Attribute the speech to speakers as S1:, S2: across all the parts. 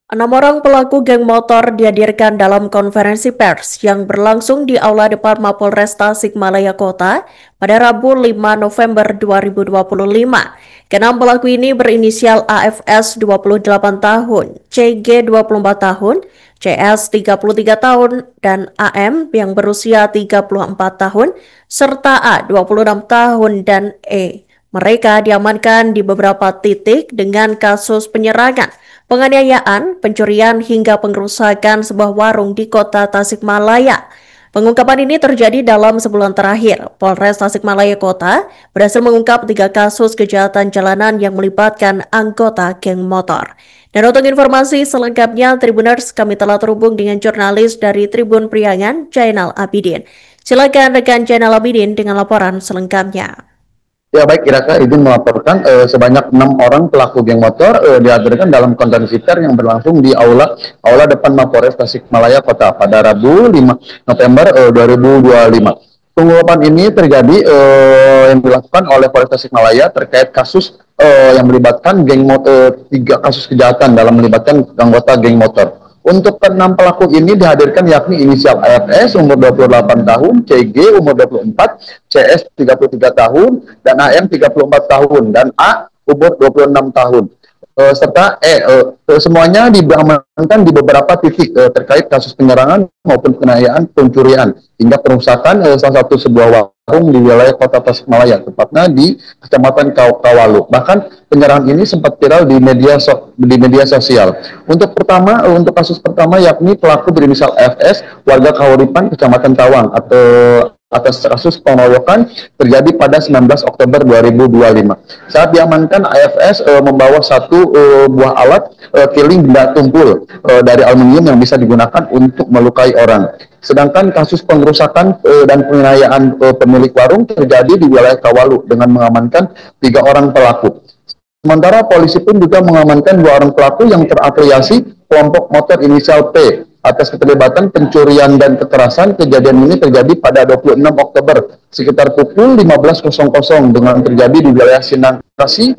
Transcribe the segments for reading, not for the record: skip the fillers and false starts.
S1: Enam orang pelaku geng motor dihadirkan dalam konferensi pers yang berlangsung di Aula Depan Mapolres Tasikmalaya Kota pada Rabu 5 November 2025. Keenam pelaku ini berinisial AFS 28 tahun, CG 24 tahun, CS 33 tahun, dan AM yang berusia 34 tahun, serta A 26 tahun dan E. Mereka diamankan di beberapa titik dengan kasus penyerangan, penganiayaan, pencurian hingga pengerusakan sebuah warung di kota Tasikmalaya. Pengungkapan ini terjadi dalam sebulan terakhir. Polres Tasikmalaya Kota berhasil mengungkap 3 kasus kejahatan jalanan yang melibatkan anggota geng motor. Dan untuk informasi selengkapnya, Tribuners, kami telah terhubung dengan jurnalis dari Tribun Priangan, Jainal Abidin. Silakan rekan Jainal Abidin dengan laporan selengkapnya.
S2: Ya baik, Iraka izin melaporkan sebanyak 6 orang pelaku geng motor dihadirkan dalam konferensi pers yang berlangsung di aula depan Mapolres Tasikmalaya Kota pada Rabu 5 November 2025. Pengungkapan ini terjadi yang dilakukan oleh Polres Tasikmalaya terkait kasus yang melibatkan geng motor, 3 kasus kejahatan dalam melibatkan anggota geng motor. Untuk ke-6 pelaku ini dihadirkan yakni inisial AFS umur 28 tahun, CG umur 24, CS 33 tahun, dan AM 34 tahun, dan A umur 26 tahun. Serta semuanya diamankan di beberapa titik terkait kasus penyerangan maupun penganiayaan, pencurian hingga perusakan salah satu sebuah warung di wilayah kota Tasikmalaya, tepatnya di Kecamatan Kawalu. Bahkan penyerangan ini sempat viral di media sosial. Untuk kasus pertama yakni pelaku berinisial FS, warga Kawuripan, Kecamatan Tawang, atau atas kasus pengeroyokan terjadi pada 19 Oktober 2025. Saat diamankan, AFS membawa satu buah alat killing benda tumpul dari aluminium yang bisa digunakan untuk melukai orang. Sedangkan kasus pengerusakan dan penganiayaan pemilik warung terjadi di wilayah Kawalu dengan mengamankan 3 orang pelaku. Sementara polisi pun juga mengamankan 2 orang pelaku yang terafiliasi kelompok motor inisial P atas keterlibatan pencurian dan kekerasan. Kejadian ini terjadi pada 26 Oktober sekitar pukul 15.00 dengan terjadi di wilayah Sinangkasi,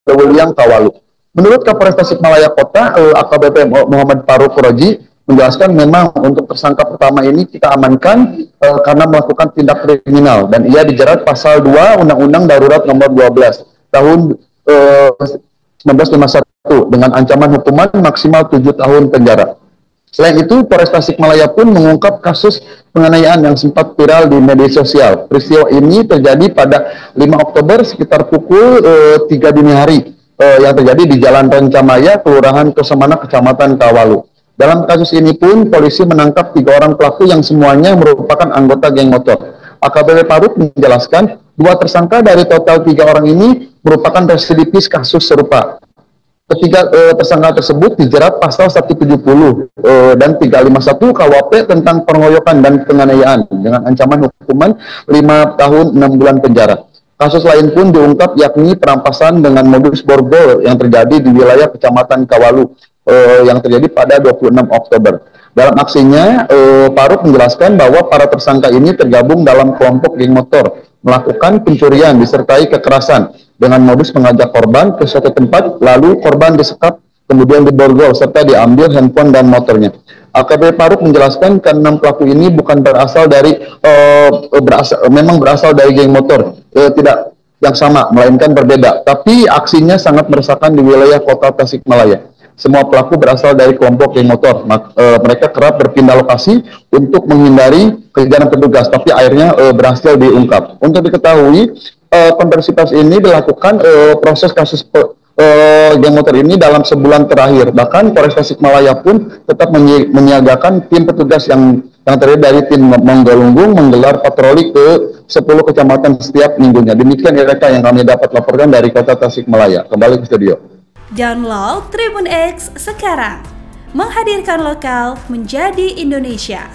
S2: Lewiliang, Kawalu. Menurut Kapolres Tasikmalaya Kota, AKBP Muhammad Faruk Roji menjelaskan memang untuk tersangka pertama ini kita amankan karena melakukan tindak kriminal dan ia dijerat pasal 2 Undang-Undang Darurat Nomor 12 tahun 1951 dengan ancaman hukuman maksimal 7 tahun penjara. Selain itu, Polres Tasikmalaya pun mengungkap kasus penganiayaan yang sempat viral di media sosial. Peristiwa ini terjadi pada 5 Oktober sekitar pukul 3 dini hari yang terjadi di Jalan Rencamaya, Kelurahan Kosamana, Kecamatan Kawalu. Dalam kasus ini pun, polisi menangkap 3 orang pelaku yang semuanya merupakan anggota geng motor. AKBP Faruk menjelaskan, 2 tersangka dari total 3 orang ini merupakan residivis kasus serupa. Ketiga tersangka tersebut dijerat pasal 170 dan 351 KUHP tentang pengeroyokan dan penganiayaan dengan ancaman hukuman 5 tahun 6 bulan penjara. Kasus lain pun diungkap yakni perampasan dengan modus borgol yang terjadi di wilayah Kecamatan Kawalu yang terjadi pada 26 Oktober. Dalam aksinya, Faruk menjelaskan bahwa para tersangka ini tergabung dalam kelompok geng motor, melakukan pencurian disertai kekerasan dengan modus mengajak korban ke suatu tempat, lalu korban disekap, kemudian diborgol, serta diambil handphone dan motornya. AKBP Faruk menjelaskan ke-6 pelaku ini bukan berasal dari memang berasal dari geng motor, tidak yang sama, melainkan berbeda. Tapi aksinya sangat meresahkan di wilayah kota Tasikmalaya. Semua pelaku berasal dari kelompok geng motor. Mereka kerap berpindah lokasi untuk menghindari kejaran petugas, tapi akhirnya berhasil diungkap. Untuk diketahui, konversi pers ini dilakukan proses kasus geng motor ini dalam sebulan terakhir. Bahkan Polres Tasikmalaya pun tetap menyiagakan tim petugas yang terdiri dari tim Mongolunggung menggelar patroli ke 10 kecamatan setiap minggunya. Demikian mereka yang kami dapat laporkan dari kota Tasikmalaya. Kembali ke studio.
S3: Download Tribun X sekarang, menghadirkan lokal menjadi Indonesia.